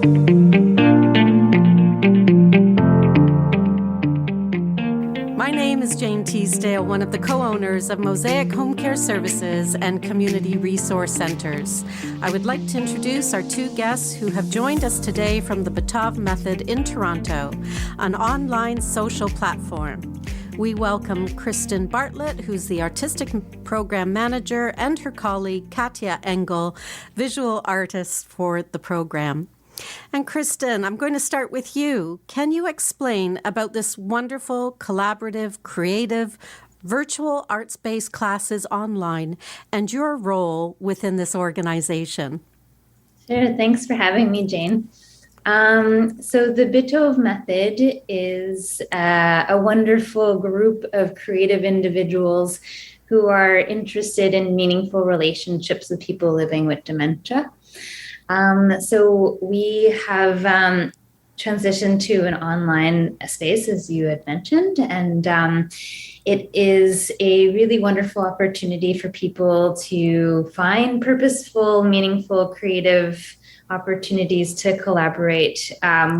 My name is Jane Teasdale, one of the co-owners of Mosaic Home Care Services and Community Resource Centers. I would like to introduce our two guests who have joined us today from the Bitove Method in Toronto, an online social platform. We welcome Kristen Bartlett, who's the Artistic Program Manager, and her colleague Katya Engel, visual artist for the program. And Kristen, I'm going to start with you. Can you explain about this wonderful, collaborative, creative, virtual arts-based classes online and your role within this organization? Sure. Thanks for having me, Jane. So the Bitove Method is a wonderful group of creative individuals who are interested in meaningful relationships with people living with dementia. So we have transitioned to an online space, as you had mentioned, and it is a really wonderful opportunity for people to find purposeful, meaningful, creative opportunities to collaborate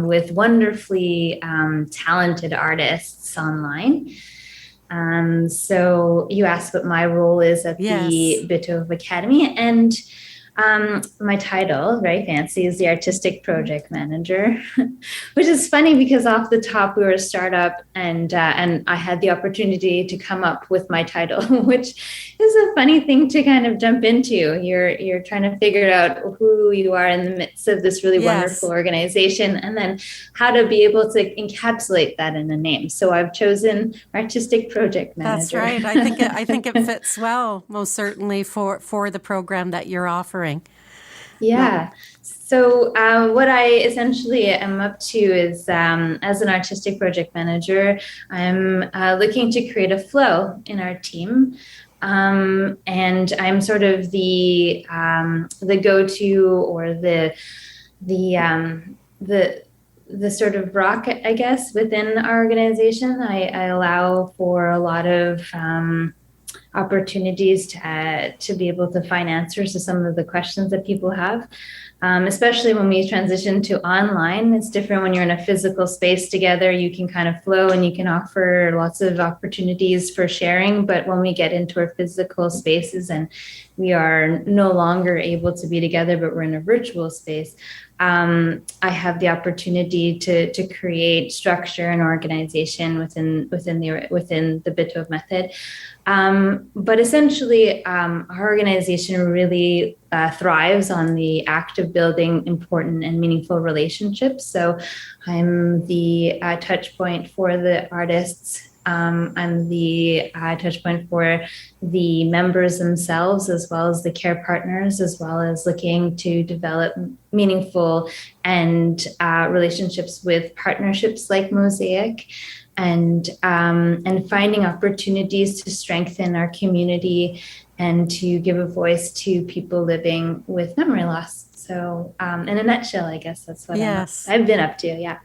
with wonderfully talented artists online. So you asked what my role is at the Bitove Academy, and my title, very fancy, is the Artistic Project Manager, which is funny because off the top we were a startup, and I had the opportunity to come up with my title, which is a funny thing to kind of jump into. You're trying to figure out who you are in the midst of this really wonderful organization, and then how to be able to encapsulate that in a name. So I've chosen Artistic Project Manager. That's right. I think it fits well, most certainly for the program that you're offering. Yeah. So what I essentially am up to is, as an artistic project manager, I'm looking to create a flow in our team. And I'm sort of the go-to, or the sort of rock, I guess, within our organization. I allow for a lot of opportunities to be able to find answers to some of the questions that people have, especially when we transition to online. It's different when you're in a physical space together. You can kind of flow and you can offer lots of opportunities for sharing. But when we get into our physical spaces and we are no longer able to be together, but we're in a virtual space, I have the opportunity to create structure and organization within the Bitove Method. But essentially, our organization really thrives on the act of building important and meaningful relationships. So I'm the touch point for the artists. I'm the touch point for the members themselves, as well as the care partners, as well as looking to develop meaningful and relationships with partnerships like Mosaic, and finding opportunities to strengthen our community and to give a voice to people living with memory loss. So in a nutshell, I guess that's what I've been up to. Yeah.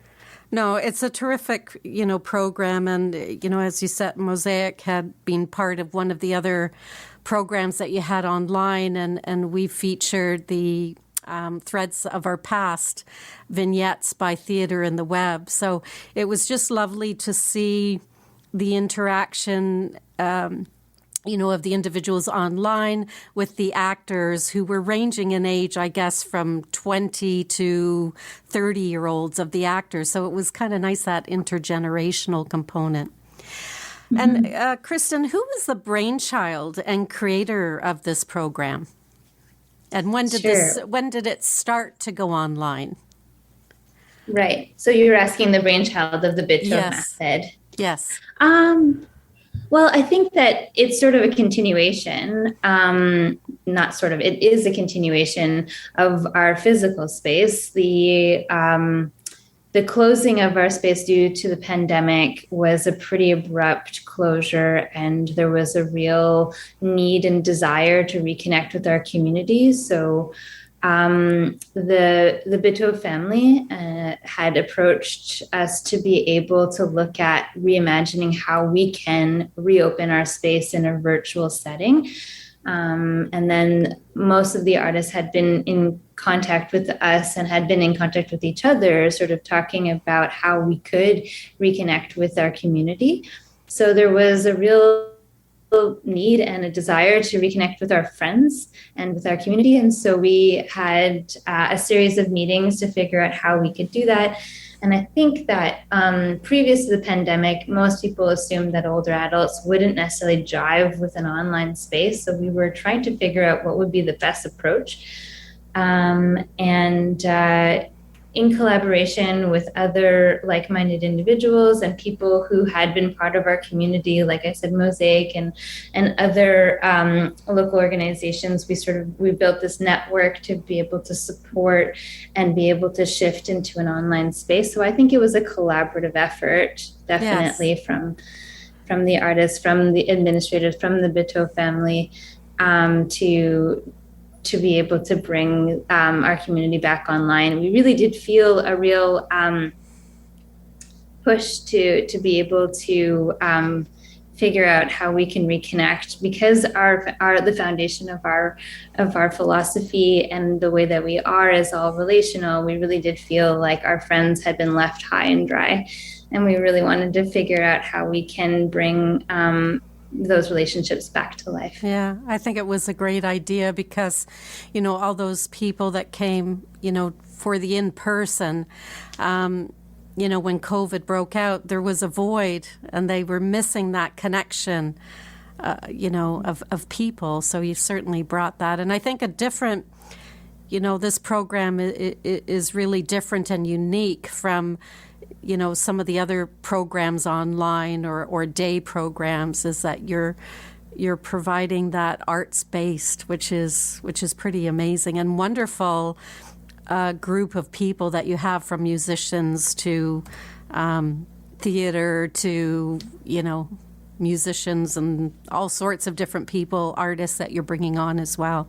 No, it's a terrific, program. And, as you said, Mosaic had been part of one of the other programs that you had online, and we featured the Threads of Our Past vignettes by Theatre in the Web. So it was just lovely to see the interaction of the individuals online with the actors, who were ranging in age, I guess, from 20 to 30-year-olds of the actors. So it was kind of nice, that intergenerational component. Mm-hmm. And Kristen, who was the brainchild and creator of this program? And when did it start to go online? Right. So you're asking the brainchild of the Bitove Method. Yes. Well, I think that it's sort of a continuation, it is a continuation of our physical space. The closing of our space due to the pandemic was a pretty abrupt closure, and there was a real need and desire to reconnect with our communities. So the Bitove family had approached us to be able to look at reimagining how we can reopen our space in a virtual setting. And then most of the artists had been in contact with us and had been in contact with each other, sort of talking about how we could reconnect with our community. So there was a real need and a desire to reconnect with our friends and with our community. And so we had a series of meetings to figure out how we could do that. And I think that previous to the pandemic, most people assumed that older adults wouldn't necessarily jive with an online space. So we were trying to figure out what would be the best approach. In collaboration with other like-minded individuals and people who had been part of our community, like I said, Mosaic and other local organizations, we built this network to be able to support and be able to shift into an online space. So I think it was a collaborative effort, definitely, yes, from the artists, from the administrators, from the Bitove family, to be able to bring our community back online. We really did feel a real push to be able to figure out how we can reconnect, because the foundation of our philosophy and the way that we are is all relational. We really did feel like our friends had been left high and dry, and we really wanted to figure out how we can bring those relationships back to life. Yeah, I think it was a great idea because, all those people that came, for the in-person, when COVID broke out, there was a void and they were missing that connection, of people. So you certainly brought that. And I think this program is really different and unique from some of the other programs online or day programs, is that you're providing that arts-based, which is pretty amazing and wonderful group of people that you have, from musicians to theater to, musicians and all sorts of different people, artists that you're bringing on as well.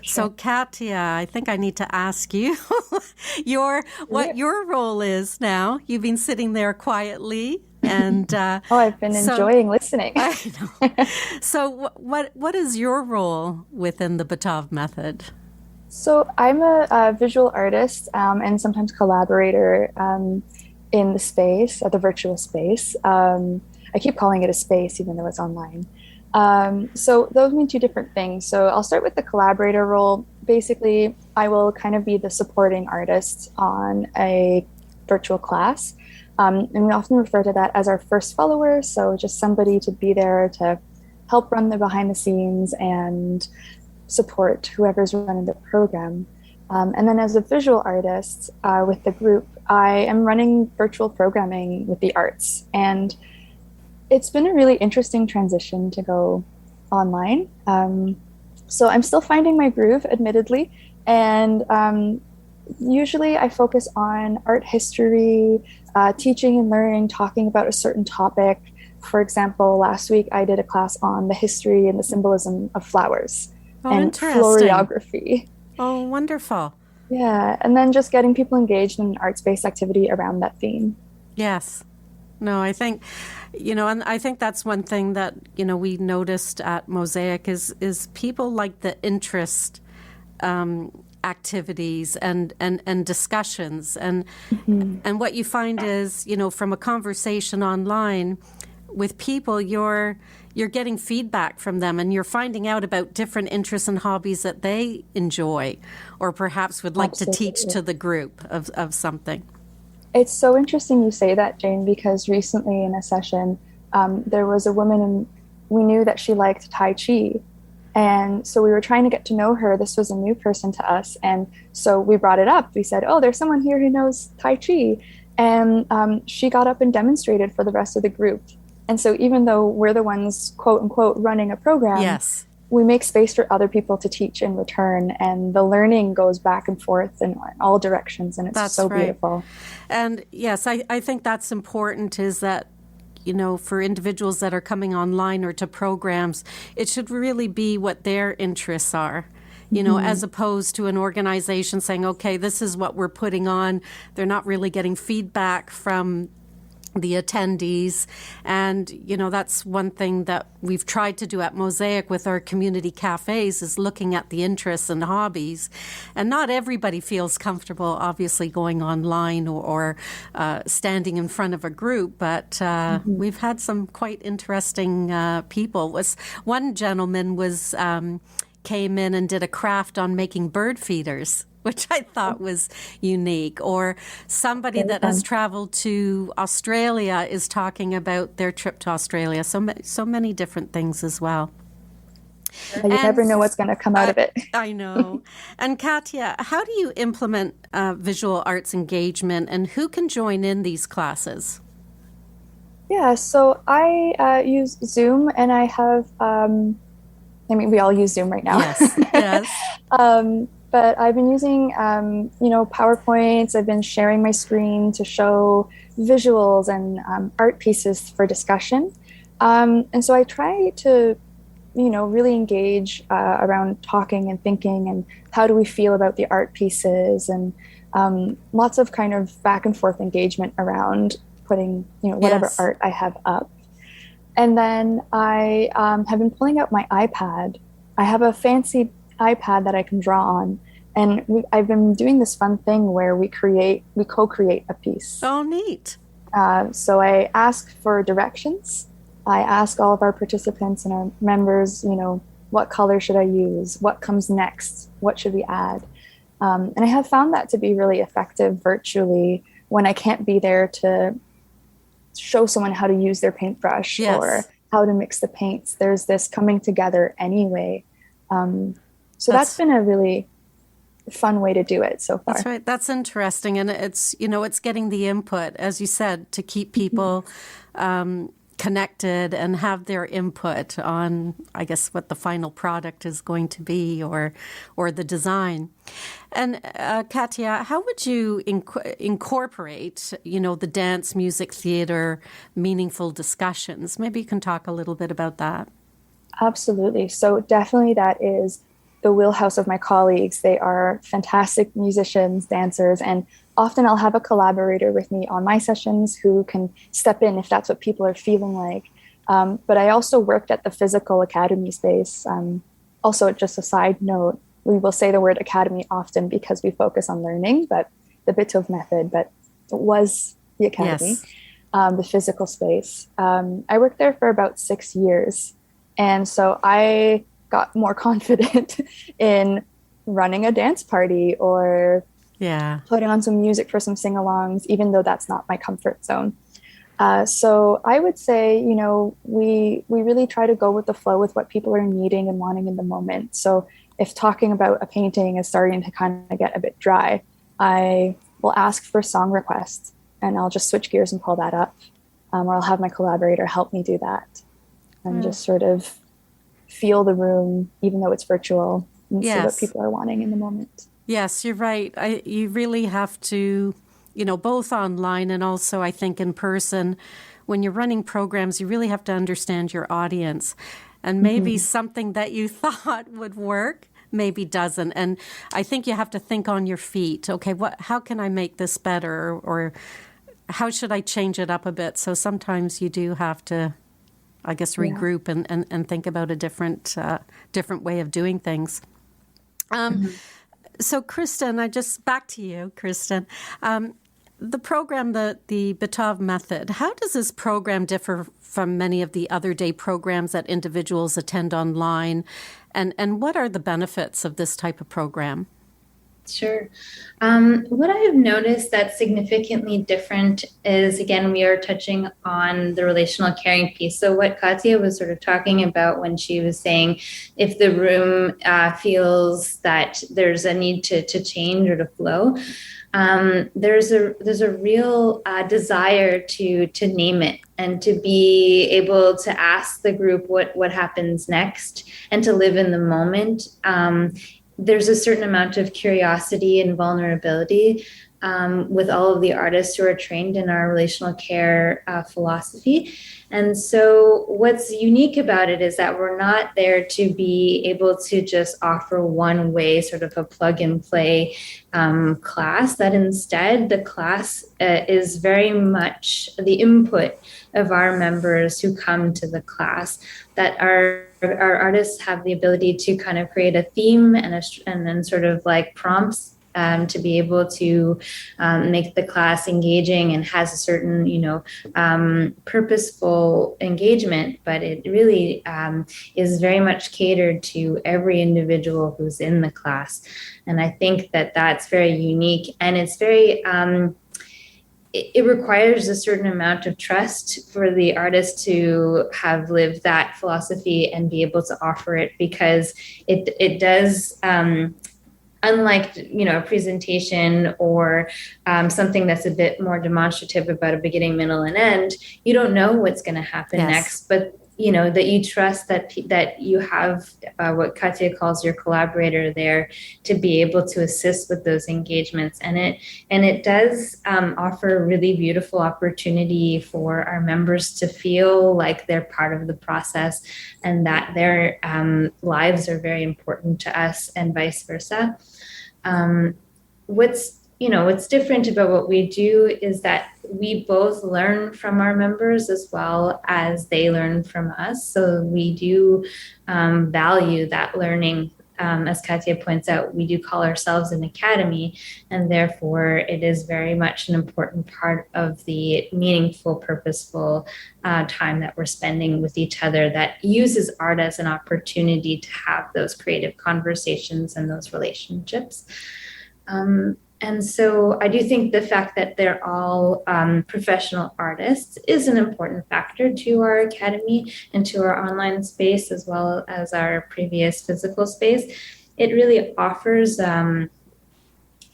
So, Katya, I think I need to ask you what your role is now. You've been sitting there quietly, and I've been enjoying listening. I know. So, what is your role within the Bitove Method? So, I'm a visual artist and sometimes collaborator in the space, at the virtual space. I keep calling it a space, even though it's online. So those mean two different things. So I'll start with the collaborator role. Basically, I will kind of be the supporting artist on a virtual class. And we often refer to that as our first follower. So just somebody to be there to help run the behind the scenes and support whoever's running the program. And then as a visual artist with the group, I am running virtual programming with the arts. And it's been a really interesting transition to go online. So I'm still finding my groove, admittedly. And usually I focus on art history, teaching and learning, talking about a certain topic. For example, last week I did a class on the history and the symbolism of flowers and florography. Oh, wonderful. Yeah, and then just getting people engaged in an arts-based activity around that theme. Yes. No, I think, and I think that's one thing that, we noticed at Mosaic is people like the interest activities and discussions. And and what you find is, from a conversation online with people, you're getting feedback from them, and you're finding out about different interests and hobbies that they enjoy or perhaps would like to teach to the group of something. It's so interesting you say that, Jane, because recently in a session, there was a woman and we knew that she liked Tai Chi. And so we were trying to get to know her. This was a new person to us. And so we brought it up. We said, there's someone here who knows Tai Chi. And she got up and demonstrated for the rest of the group. And so even though we're the ones, quote unquote, running a program, yes, we make space for other people to teach in return, and the learning goes back and forth in all directions, and it's that's so right. beautiful. And yes, I think that's important, is that, for individuals that are coming online or to programs, it should really be what their interests are, as opposed to an organization saying, okay, this is what we're putting on. They're not really getting feedback from the attendees. And, that's one thing that we've tried to do at Mosaic with our community cafes is looking at the interests and hobbies. And not everybody feels comfortable, obviously, going online or standing in front of a group. But we've had some quite interesting people. One gentleman came in and did a craft on making bird feeders, which I thought was unique. Or somebody that has traveled to Australia is talking about their trip to Australia. So many different things as well. You never know what's going to come out of it. I know. And Katya, how do you implement visual arts engagement, and who can join in these classes? Yeah, so I use Zoom, and I have, we all use Zoom right now. Yes. But I've been using, PowerPoints. I've been sharing my screen to show visuals and art pieces for discussion. And so I try to, really engage around talking and thinking and how do we feel about the art pieces, and lots of kind of back and forth engagement around putting, whatever art I have up. And then I have been pulling out my iPad. I have a fancy iPad that I can draw on, and I've been doing this fun thing where we co-create a piece. Oh, neat. So I ask for directions. I ask all of our participants and our members, what color should I use? What comes next? What should we add? And I have found that to be really effective virtually when I can't be there to show someone how to use their paintbrush or how to mix the paints. There's this coming together anyway. So that's been a really fun way to do it so far. That's right. That's interesting. And it's, it's getting the input, as you said, to keep people connected and have their input on, I guess, what the final product is going to be or the design. And Katya, how would you incorporate, the dance, music, theater, meaningful discussions? Maybe you can talk a little bit about that. Absolutely. So definitely that is the wheelhouse of my colleagues. They are fantastic musicians, dancers, and often I'll have a collaborator with me on my sessions who can step in if that's what people are feeling like. But I also worked at the physical academy space. Also, just a side note, we will say the word academy often because we focus on learning, but the Bitove Method, but it was the academy, the physical space. I worked there for about 6 years. And so I got more confident in running a dance party or putting on some music for some sing-alongs, even though that's not my comfort zone. So I would say, we really try to go with the flow with what people are needing and wanting in the moment. So if talking about a painting is starting to kind of get a bit dry, I will ask for song requests and I'll just switch gears and pull that up. Or I'll have my collaborator help me do that. And just sort of feel the room, even though it's virtual, and see what people are wanting in the moment. Yes, you're right. You really have to, both online and also I think in person, when you're running programs, you really have to understand your audience. And maybe something that you thought would work maybe doesn't. And I think you have to think on your feet. Okay, how can I make this better? Or how should I change it up a bit? So sometimes you do have to, I guess, regroup and think about a different way of doing things. So, Kristen, back to you, Kristen. The program, the Bitove Method, how does this program differ from many of the other day programs that individuals attend online? And what are the benefits of this type of program? Sure. What I have noticed that's significantly different is, again, we are touching on the relational caring piece. So what Katya was sort of talking about when she was saying, if the room feels that there's a need to change or to flow, there's a real desire to name it and to be able to ask the group what happens next and to live in the moment. there's a certain amount of curiosity and vulnerability with all of the artists who are trained in our relational care philosophy. And so what's unique about it is that we're not there to be able to just offer one way, sort of a plug and play class, that instead the class is very much the input of our members who come to the class, that our artists have the ability to kind of create a theme and then sort of like prompts to be able to make the class engaging and has a certain, purposeful engagement, but it really is very much catered to every individual who's in the class. And I think that that's very unique, and it's very, it requires a certain amount of trust for the artist to have lived that philosophy and be able to offer it, because it does, unlike a presentation or something that's a bit more demonstrative about a beginning, middle, and end, you don't know what's going to happen next, but that you trust that you have what Katya calls your collaborator there to be able to assist with those engagements. And it does offer a really beautiful opportunity for our members to feel like they're part of the process and that their lives are very important to us, and vice versa. What's different about what we do is that we both learn from our members as well as they learn from us. So we do value that learning. As Katya points out, we do call ourselves an academy, and therefore it is very much an important part of the meaningful, purposeful time that we're spending with each other that uses art as an opportunity to have those creative conversations and those relationships. And so I do think the fact that they're all professional artists is an important factor to our academy and to our online space, as well as our previous physical space. It really offers our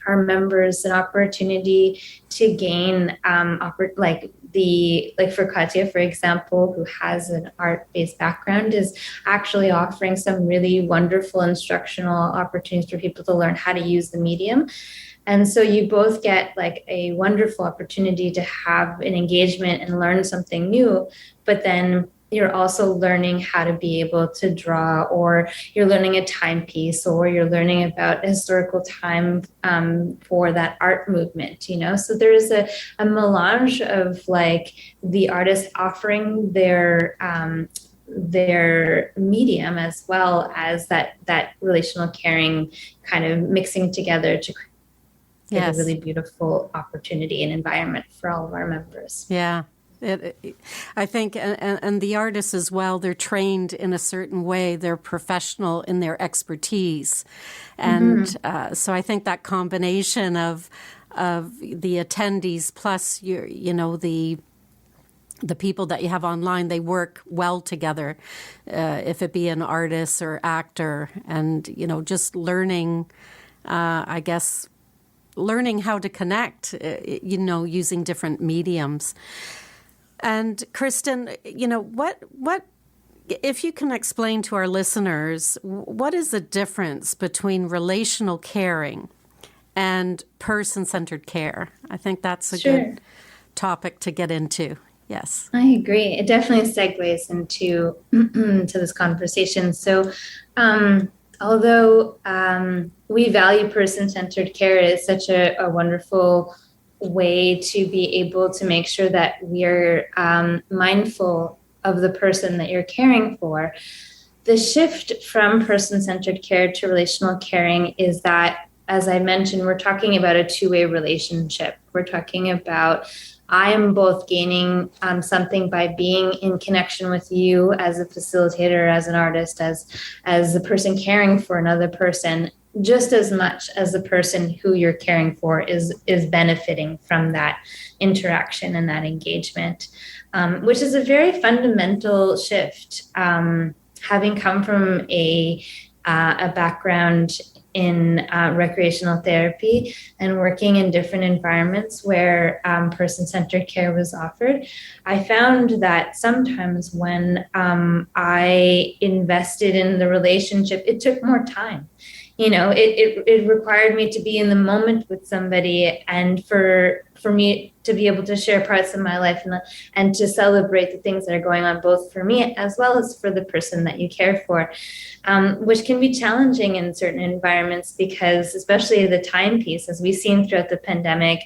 members an opportunity to gain, for Katya, for example, who has an art-based background, is actually offering some really wonderful instructional opportunities for people to learn how to use the medium. And so you both get like a wonderful opportunity to have an engagement and learn something new, but then you're also learning how to be able to draw, or you're learning a timepiece, or you're learning about historical time for that art movement, So there's a melange of like the artist offering their medium as well as that relational caring kind of mixing together to create a really beautiful opportunity and environment for all of our members. Yeah. I think, and the artists as well, they're trained in a certain way. They're professional in their expertise. And so I think that combination of the attendees plus the people that you have online, they work well together, if it be an artist or actor, and, just learning, learning how to connect, using different mediums. And Kristen, what if you can explain to our listeners, what is the difference between relational caring and person-centered care? I think that's a good topic to get into. Yes. I agree. It definitely segues into to this conversation. So, although we value person-centered care as such a wonderful way to be able to make sure that we're mindful of the person that you're caring for, the shift from person-centered care to relational caring is that, as I mentioned, we're talking about a two-way relationship. We're talking about I am both gaining something by being in connection with you as a facilitator, as an artist, as the person caring for another person, just as much as the person who you're caring for is benefiting from that interaction and that engagement, which is a very fundamental shift. Having come from a background in recreational therapy and working in different environments where person-centered care was offered, I found that sometimes when I invested in the relationship, it took more time. it required me to be in the moment with somebody, and for me to be able to share parts of my life and to celebrate the things that are going on, both for me as well as for the person that you care for, which can be challenging in certain environments, because especially the timepiece, as we've seen throughout the pandemic,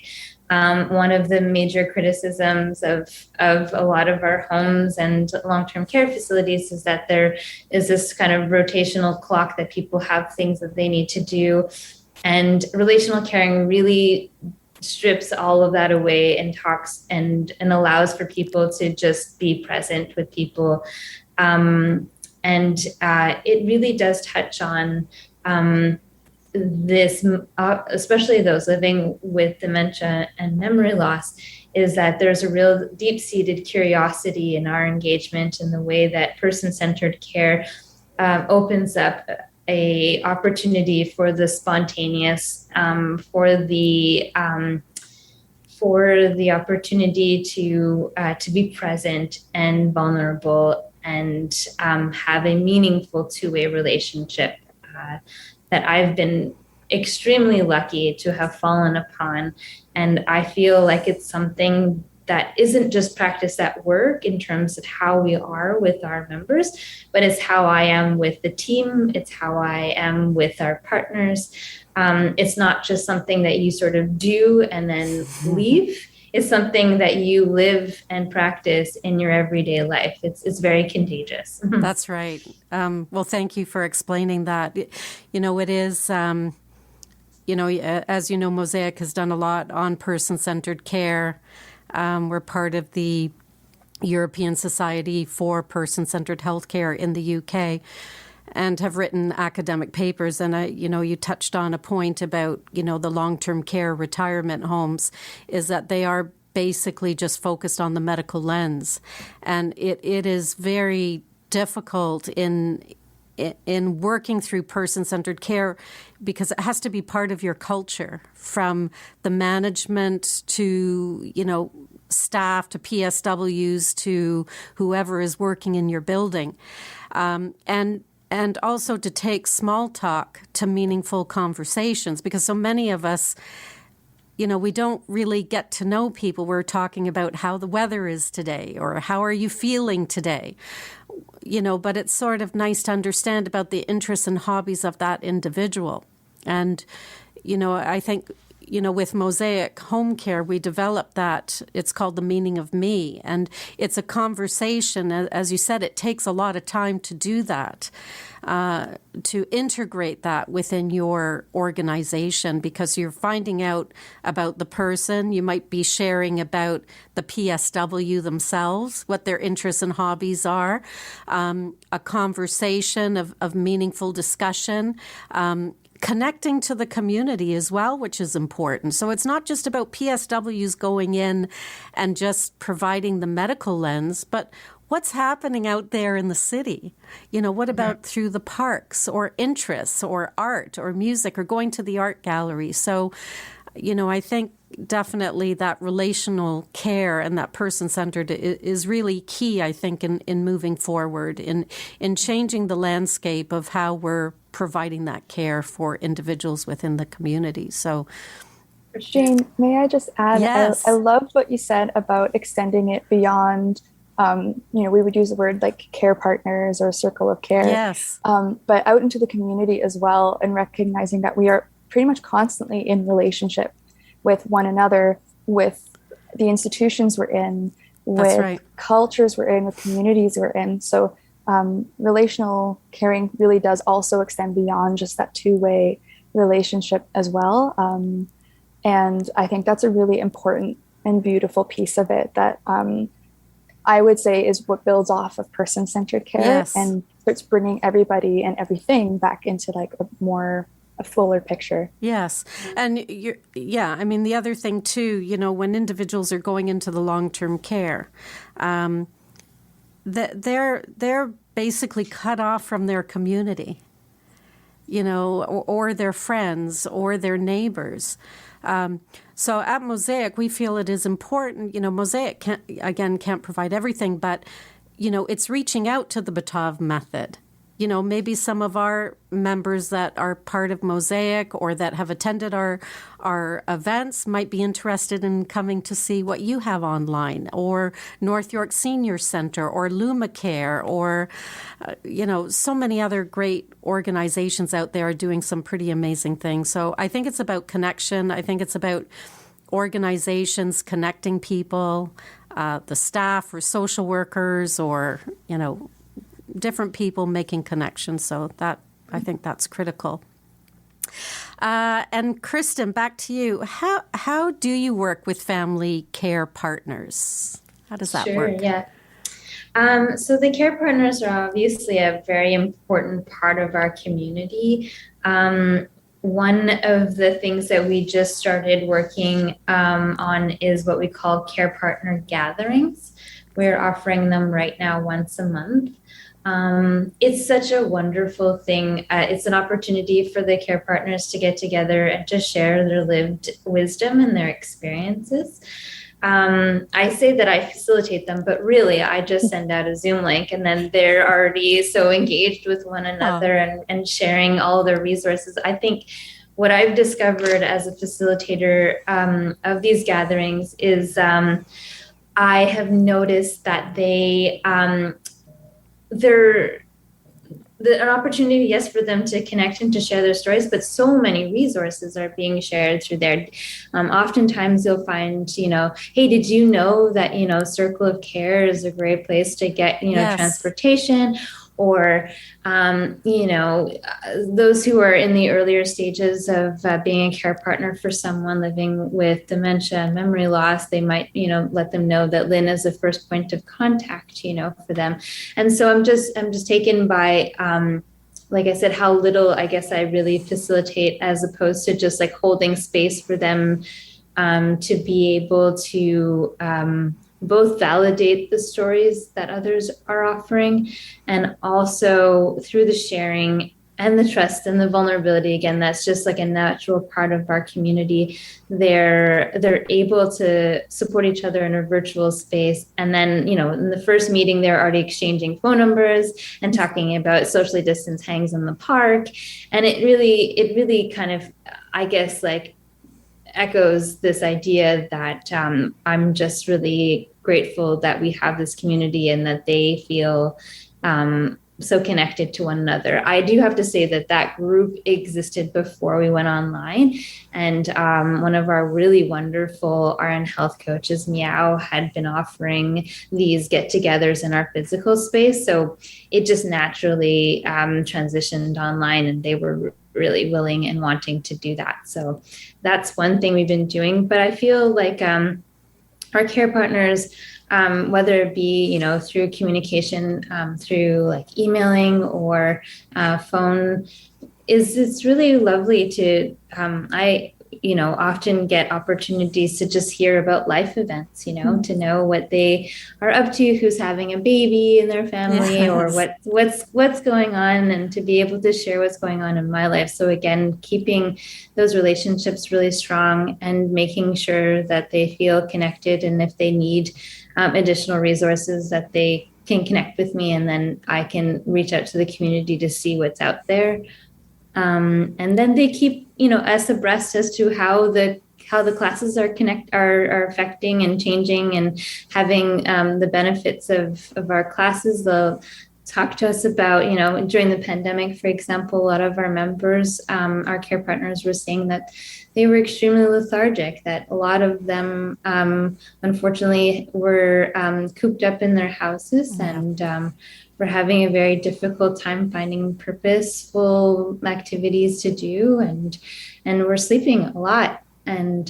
one of the major criticisms of a lot of our homes and long-term care facilities is that there is this kind of rotational clock, that people have things that they need to do. And relational caring really strips all of that away and talks and allows for people to just be present with people. It really does touch on this, especially those living with dementia and memory loss, is that there's a real deep-seated curiosity in our engagement in the way that person-centered care opens up a opportunity for the spontaneous, for the opportunity to be present and vulnerable, and have a meaningful two-way relationship that I've been extremely lucky to have fallen upon. And I feel like it's something that isn't just practiced at work in terms of how we are with our members, but it's how I am with the team. It's how I am with our partners. It's not just something that you sort of do and then leave. It's something that you live and practice in your everyday life. It's very contagious. That's right. Well, thank you for explaining that. It is, as you know, Mosaic has done a lot on person-centered care. We're part of the European Society for Person-Centered Healthcare in the UK, and have written academic papers. And, you touched on a point about, the long-term care retirement homes, is that they are basically just focused on the medical lens. And it is very difficult in working through person-centered care, because it has to be part of your culture, from the management to, staff, to PSWs, to whoever is working in your building. And also to take small talk to meaningful conversations, because so many of us, we don't really get to know people. We're talking about how the weather is today, or how are you feeling today, but it's sort of nice to understand about the interests and hobbies of that individual. And, I think, with Mosaic Home Care, we developed that. It's called The Meaning of Me. And it's a conversation. As you said, it takes a lot of time to do that, to integrate that within your organization, because you're finding out about the person. You might be sharing about the PSW themselves, what their interests and hobbies are, a conversation of meaningful discussion, connecting to the community as well, which is important. So it's not just about PSWs going in and just providing the medical lens, but what's happening out there in the city? What about through the parks, or interests, or art, or music, or going to the art gallery? So, I think definitely that relational care and that person-centered is really key, I think, in moving forward, in changing the landscape of how we're providing that care for individuals within the community. So, Jane, may I just add, yes. I love what you said about extending it beyond, we would use the word like care partners or circle of care, Yes. But out into the community as well, and recognizing that we are pretty much constantly in relationship with one another, with the institutions we're in, with cultures we're in, with communities we're in. So relational caring really does also extend beyond just that two-way relationship as well. And I think that's a really important and beautiful piece of it that I would say is what builds off of person-centered care, and starts bringing everybody and everything back into like a fuller picture. Yes. And the other thing too, when individuals are going into the long-term care, they're basically cut off from their community, or their friends or their neighbors. So at Mosaic, we feel it is important. Mosaic can't provide everything, but it's reaching out to the Bitove Method. maybe some of our members that are part of Mosaic or that have attended our events might be interested in coming to see what you have online, or North York Senior Center, or LumaCare, or, so many other great organizations out there are doing some pretty amazing things. So I think it's about connection. I think it's about organizations connecting people, the staff or social workers, or, different people making connections. So I think that's critical. And Kristen, back to you. How do you work with family care partners? How does that work? Sure, yeah. So the care partners are obviously a very important part of our community. One of the things that we just started working on is what we call care partner gatherings. We're offering them right now once a month. It's such a wonderful thing. It's an opportunity for the care partners to get together and to share their lived wisdom and their experiences. I say that I facilitate them, but really I just send out a Zoom link, and then they're already so engaged with one another and sharing all their resources. I think what I've discovered as a facilitator of these gatherings is I have noticed that they're an opportunity, yes, for them to connect and to share their stories, but so many resources are being shared through there. Oftentimes you'll find, hey, did you know that, Circle of Care is a great place to get, Yes. transportation, or, those who are in the earlier stages of being a care partner for someone living with dementia and memory loss, they might, let them know that Lynn is the first point of contact, for them. And so I'm just taken by, like I said, how little, I guess, I really facilitate, as opposed to just like holding space for them to be able to both validate the stories that others are offering, and also through the sharing and the trust and the vulnerability, again, that's just like a natural part of our community. They're able to support each other in a virtual space. And then, in the first meeting, they're already exchanging phone numbers and talking about socially distanced hangs in the park. And it really kind of, I guess, like echoes this idea that I'm just really grateful that we have this community and that they feel so connected to one another. I do have to say that group existed before we went online. And one of our really wonderful RN health coaches, Meow, had been offering these get-togethers in our physical space. So it just naturally transitioned online, and they were really willing and wanting to do that. So that's one thing we've been doing. But I feel like our care partners, whether it be, through communication, through like emailing or phone, it's really lovely to, I often get opportunities to just hear about life events, to know what they are up to, who's having a baby in their family, yes, or what's going on, and to be able to share what's going on in my life. So again, keeping those relationships really strong and making sure that they feel connected, and if they need additional resources, that they can connect with me, and then I can reach out to the community to see what's out there. And then they keep, us abreast as to how the classes are affecting and changing and having the benefits of our classes. They'll talk to us about, during the pandemic, for example, a lot of our members, our care partners, were saying that they were extremely lethargic, that a lot of them, unfortunately, were cooped up in their houses, and we're having a very difficult time finding purposeful activities to do, and we're sleeping a lot. And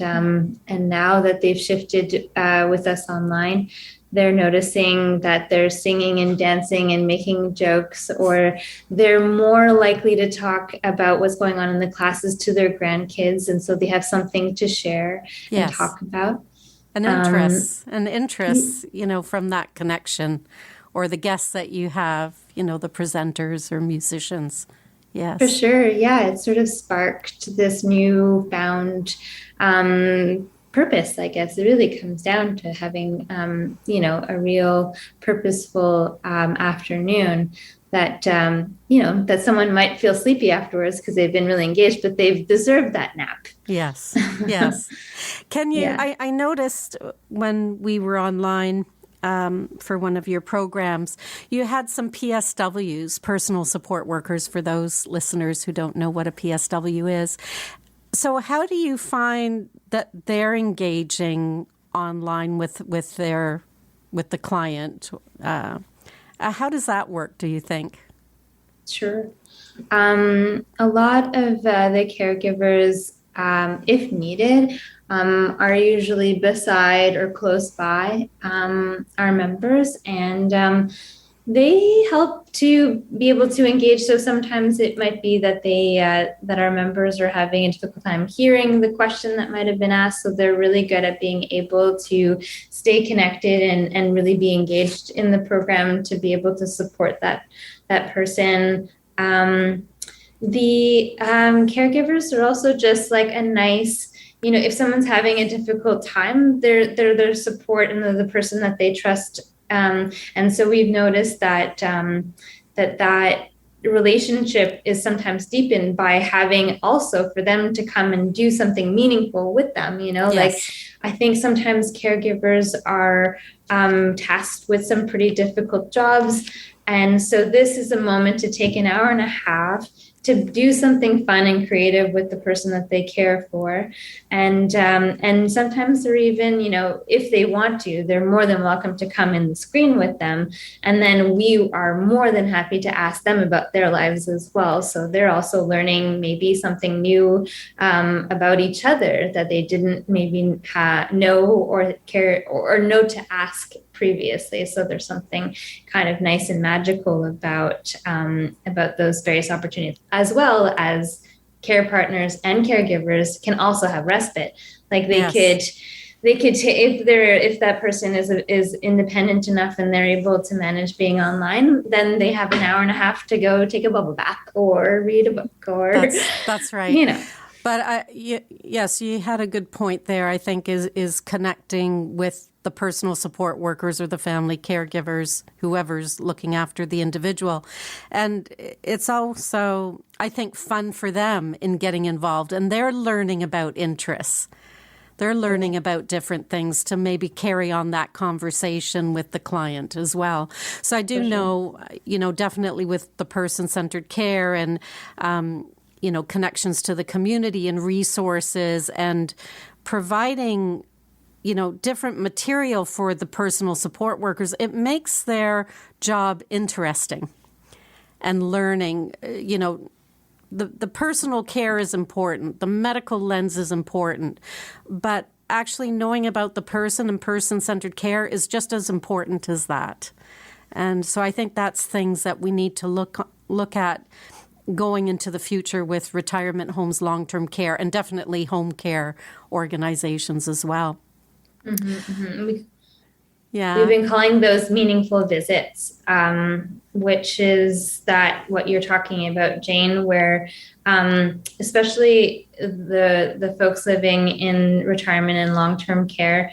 now that they've shifted with us online, they're noticing that they're singing and dancing and making jokes, or they're more likely to talk about what's going on in the classes to their grandkids, and so they have something to share, yes, and talk about. An interest, from that connection, or the guests that you have, the presenters or musicians. Yes. For sure. Yeah. It sort of sparked this newfound purpose, I guess. It really comes down to having, a real purposeful afternoon. that that someone might feel sleepy afterwards because they've been really engaged, but they've deserved that nap. Yes, yes. Can you? Yeah. I noticed when we were online for one of your programs, you had some PSWs, personal support workers, for those listeners who don't know what a PSW is. So how do you find that they're engaging online with the client? How does that work, do you think? Sure. A lot of the caregivers, if needed, are usually beside or close by our members, and they help to be able to engage. So sometimes it might be that that our members are having a difficult time hearing the question that might have been asked. So they're really good at being able to stay connected and really be engaged in the program to be able to support that person. The caregivers are also just like a nice, if someone's having a difficult time, they're their support and they're the person that they trust. And so we've noticed that that relationship is sometimes deepened by having also for them to come and do something meaningful with them. Yes. Like I think sometimes caregivers are tasked with some pretty difficult jobs. And so this is a moment to take an hour and a half to do something fun and creative with the person that they care for. And sometimes they're even, if they want to, they're more than welcome to come in the screen with them. And then we are more than happy to ask them about their lives as well. So they're also learning maybe something new about each other that they didn't maybe know or care or know to ask previously. So there's something kind of nice and magical about those various opportunities, as well as care partners and caregivers can also have respite. Like they could if that person is independent enough and they're able to manage being online, then they have an hour and a half to go take a bubble bath or read a book or that's right. But yes, you had a good point there, I think, is connecting with the personal support workers or the family caregivers, whoever's looking after the individual. And it's also, I think, fun for them in getting involved. And they're learning about interests. They're learning about different things to maybe carry on that conversation with the client as well. So I do know, definitely with the person-centered care and connections to the community and resources and providing, different material for the personal support workers, it makes their job interesting and learning, the personal care is important. The medical lens is important, but actually knowing about the person and person-centered care is just as important as that. And so I think that's things that we need to look at going into the future with retirement homes, long-term care, and definitely home care organizations as well. Mm-hmm, mm-hmm. Yeah. We've been calling those meaningful visits, which is that what you're talking about, Jane, where especially the folks living in retirement and long-term care,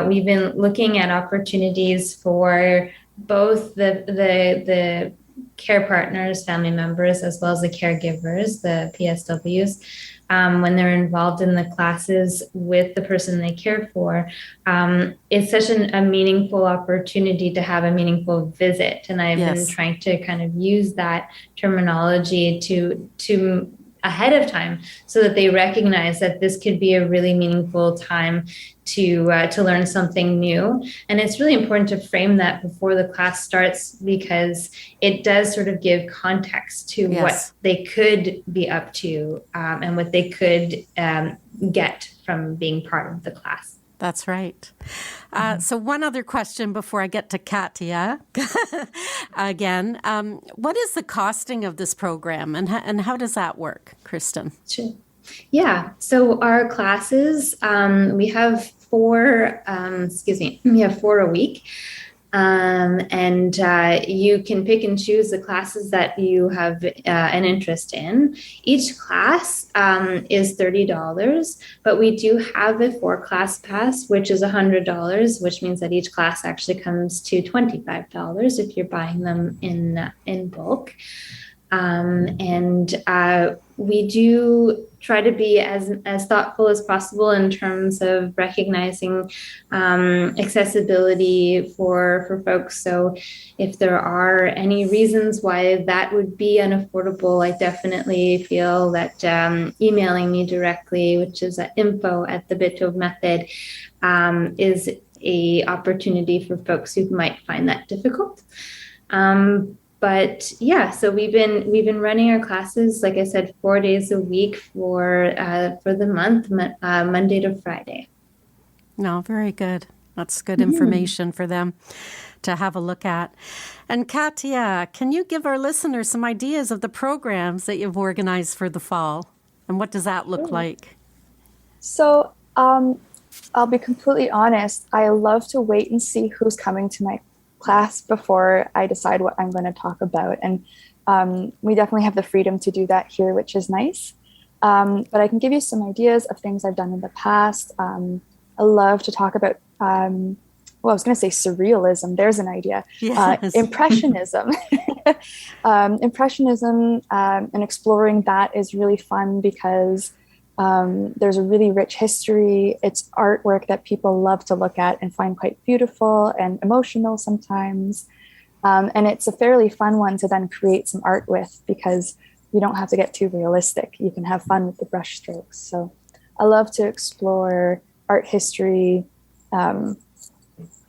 we've been looking at opportunities for both the care partners, family members, as well as the caregivers, the PSWs, when they're involved in the classes with the person they care for. It's such a meaningful opportunity to have a meaningful visit. And I've been trying to kind of use that terminology to ahead of time so that they recognize that this could be a really meaningful time to learn something new. And it's really important to frame that before the class starts, because it does sort of give context to what they could be up to and what they could get from being part of the class. That's right. So one other question before I get to Katya again. What is the costing of this program and how does that work, Kristen? Sure. Yeah. So our classes, we have four a week. And you can pick and choose the classes that you have an interest in. Each class is $30, but we do have a 4-class pass, which is $100, which means that each class actually comes to $25 if you're buying them in bulk. And we do try to be as thoughtful as possible in terms of recognizing accessibility for folks. So if there are any reasons why that would be unaffordable, I definitely feel that emailing me directly, which is at info@the Bitove Method, is a opportunity for folks who might find that difficult. But yeah, so we've been running our classes, like I said, 4 days a week for the month, Monday to Friday. No, very good. That's good information for them to have a look at. And Katya, can you give our listeners some ideas of the programs that you've organized for the fall? And what does that look like? So I'll be completely honest. I love to wait and see who's coming to my class before I decide what I'm going to talk about. And we definitely have the freedom to do that here, which is nice. But I can give you some ideas of things I've done in the past. I love to talk about, I was going to say surrealism. There's an idea. Yes. Impressionism. Impressionism and exploring that is really fun because there's a really rich history. It's artwork that people love to look at and find quite beautiful and emotional sometimes. And it's a fairly fun one to then create some art with because you don't have to get too realistic. You can have fun with the brush strokes. So I love to explore art history, kind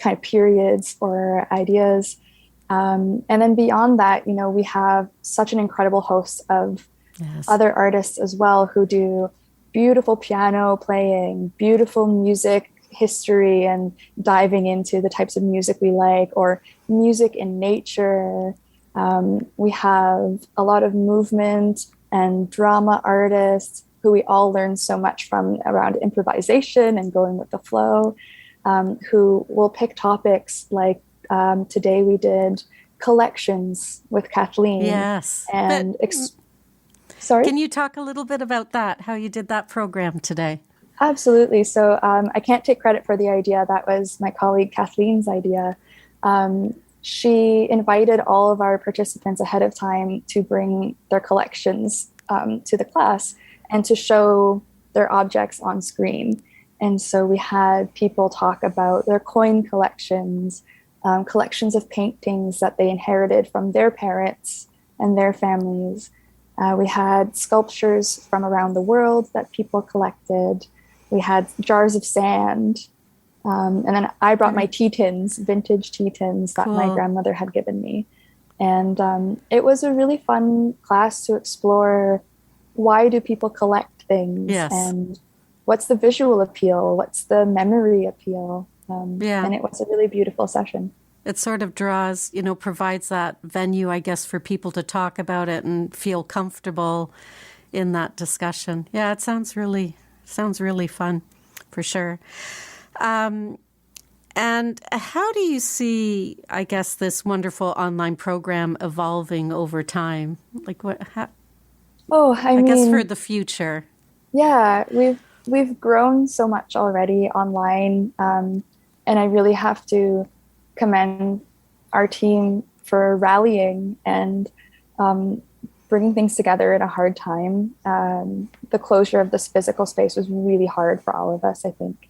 of periods or ideas. And then beyond that, we have such an incredible host of other artists as well who do beautiful piano playing, beautiful music history and diving into the types of music we like, or music in nature. We have a lot of movement and drama artists who we all learn so much from around improvisation and going with the flow, who will pick topics like today we did collections with Kathleen. Yes. And sorry? Can you talk a little bit about that, how you did that program today? Absolutely. So I can't take credit for the idea. That was my colleague Kathleen's idea. She invited all of our participants ahead of time to bring their collections to the class and to show their objects on screen. And so we had people talk about their coin collections, collections of paintings that they inherited from their parents and their families. We had sculptures from around the world that people collected. We had jars of sand. And then I brought my tea tins, vintage tea tins that my grandmother had given me. And it was a really fun class to explore why do people collect things and what's the visual appeal, what's the memory appeal. And it was a really beautiful session. It sort of draws, provides that venue, I guess, for people to talk about it and feel comfortable in that discussion. Yeah, it sounds really fun, for sure. And how do you see, I guess, this wonderful online program evolving over time? Like what? I guess for the future. Yeah, we've grown so much already online, and I really have to commend our team for rallying and bringing things together in a hard time. The closure of this physical space was really hard for all of us, I think.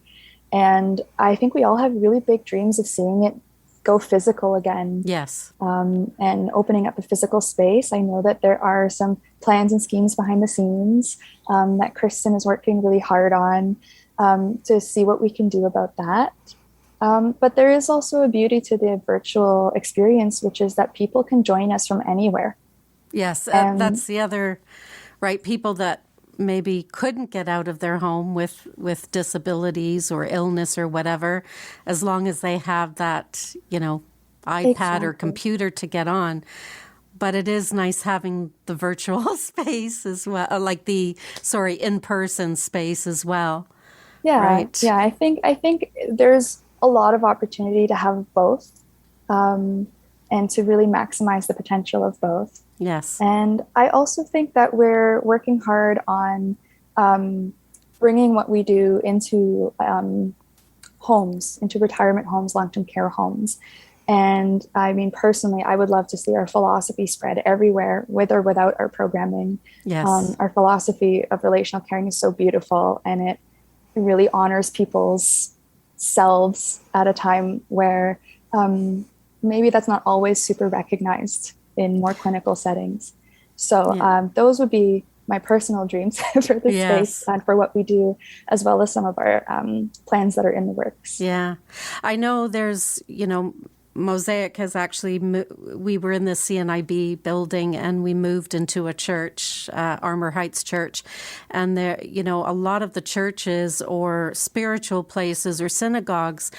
And I think we all have really big dreams of seeing it go physical again. Yes. And opening up a physical space. I know that there are some plans and schemes behind the scenes that Kristen is working really hard on to see what we can do about that. But there is also a beauty to the virtual experience, which is that people can join us from anywhere. Yes, that's the other, right? People that maybe couldn't get out of their home with disabilities or illness or whatever, as long as they have that, iPad or computer to get on. But it is nice having the virtual space as well, like in-person space as well. Yeah, right? Yeah. I think there's a lot of opportunity to have both. and to really maximize the potential of both. Yes. And I also think that we're working hard on bringing what we do into homes, into retirement homes, long-term care homes. And I mean, personally, I would love to see our philosophy spread everywhere, with or without our programming. Yes. Our philosophy of relational caring is so beautiful, and it really honors people's selves at a time where maybe that's not always super recognized in more clinical settings. So Yeah. those would be my personal dreams for the space Yes. and for what we do, as well as some of our plans that are in the works. Yeah. I know there's, Mosaic has actually, we were in the CNIB building and we moved into a church, Armor Heights Church. And there, a lot of the churches or spiritual places or synagogues,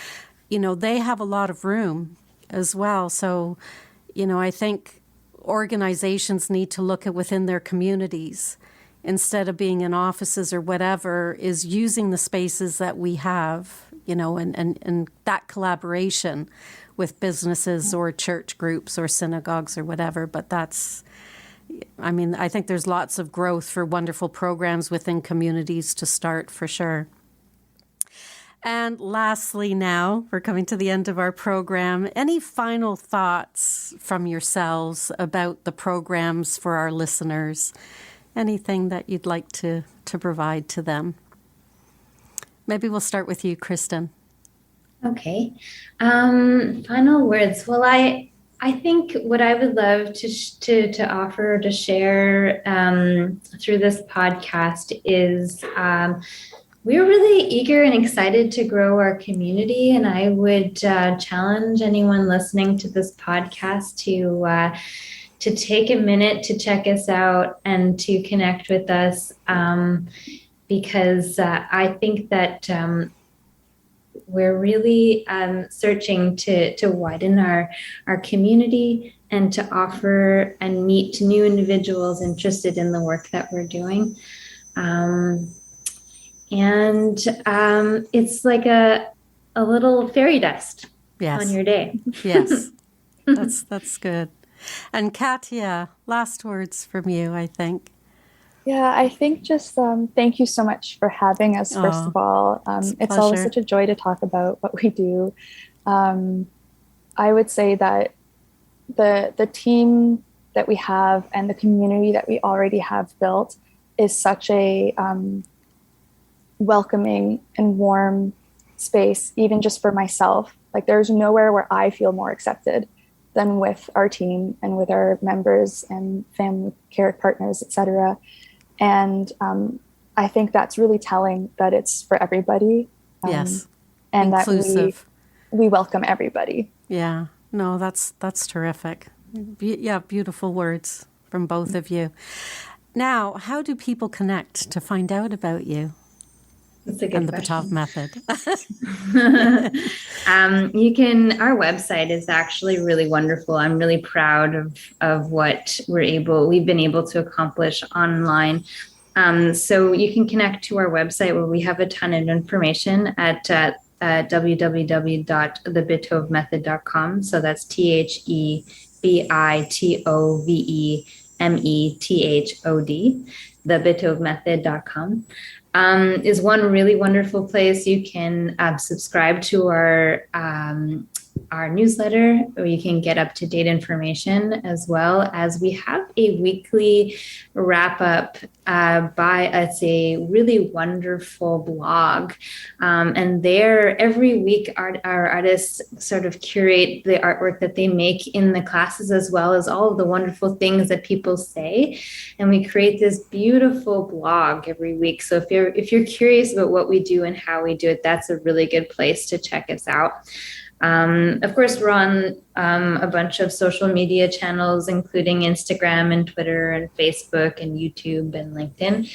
they have a lot of room as well. So, I think organizations need to look at within their communities instead of being in offices or whatever, is using the spaces that we have, and that collaboration with businesses or church groups or synagogues or whatever. But I think there's lots of growth for wonderful programs within communities to start, for sure. And lastly, now we're coming to the end of our program. Any final thoughts from yourselves about the programs for our listeners? Anything that you'd like to provide to them? Maybe we'll start with you, Kristen. Okay. Final words. Well, I think what I would love to offer, to share through this podcast is we're really eager and excited to grow our community, and I would challenge anyone listening to this podcast to take a minute to check us out and to connect with us, because I think that we're really searching to widen our community and to offer and meet new individuals interested in the work that we're doing. And it's like a little fairy dust on your day. Yes, that's good. And Katya, last words from you, I think. Yeah, I think just thank you so much for having us, first of all. It's always such a joy to talk about what we do. I would say that the team that we have and the community that we already have built is such a welcoming and warm space, even just for myself. Like, there's nowhere where I feel more accepted than with our team and with our members and family care partners, etc. And I think that's really telling that it's for everybody. Yes. And inclusive. That we welcome everybody. Yeah. No, that's terrific. Beautiful words from both of you. Now, how do people connect to find out about you? That's a good and the question. Bitove Method? Our website is actually really wonderful. I'm really proud of what we've been able to accomplish online. So you can connect to our website, where we have a ton of information at www.thebitovemethod.com. So that's TheBitovemethod, thebitovemethod.com. Is one really wonderful place. You can subscribe to our newsletter, or you can get up-to-date information, as well as we have a weekly wrap-up it's a really wonderful blog. And there, every week, our artists sort of curate the artwork that they make in the classes, as well as all of the wonderful things that people say. And we create this beautiful blog every week. So if you're curious about what we do and how we do it, that's a really good place to check us out. Of course, we're on a bunch of social media channels, including Instagram and Twitter and Facebook and YouTube and LinkedIn.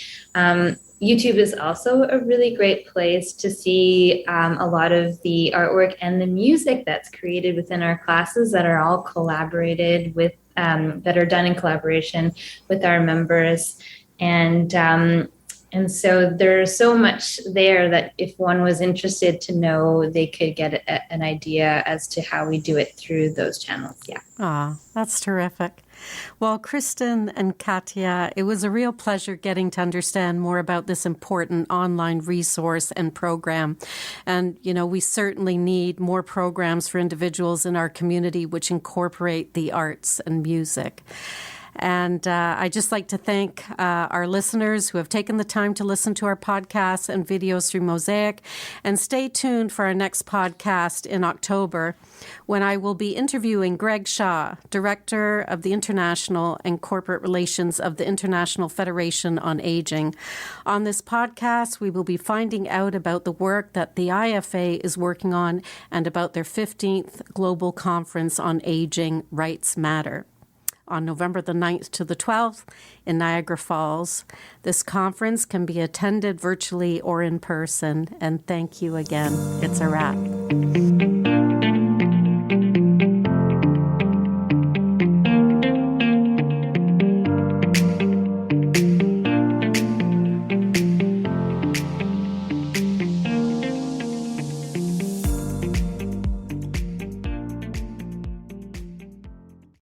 YouTube is also a really great place to see a lot of the artwork and the music that's created within our classes, that are all collaborated with, that are done in collaboration with our members. And And so there's so much there that if one was interested to know, they could get an idea as to how we do it through those channels. Yeah. Ah, that's terrific. Well, Kristen and Katya, it was a real pleasure getting to understand more about this important online resource and program. And, we certainly need more programs for individuals in our community which incorporate the arts and music. And I'd just like to thank our listeners who have taken the time to listen to our podcasts and videos through Mosaic. And stay tuned for our next podcast in October, when I will be interviewing Greg Shaw, Director of the International and Corporate Relations of the International Federation on Aging. On this podcast, we will be finding out about the work that the IFA is working on and about their 15th Global Conference on Aging Rights Matter, on November the 9th to the 12th in Niagara Falls. This conference can be attended virtually or in person. And thank you again. It's a wrap.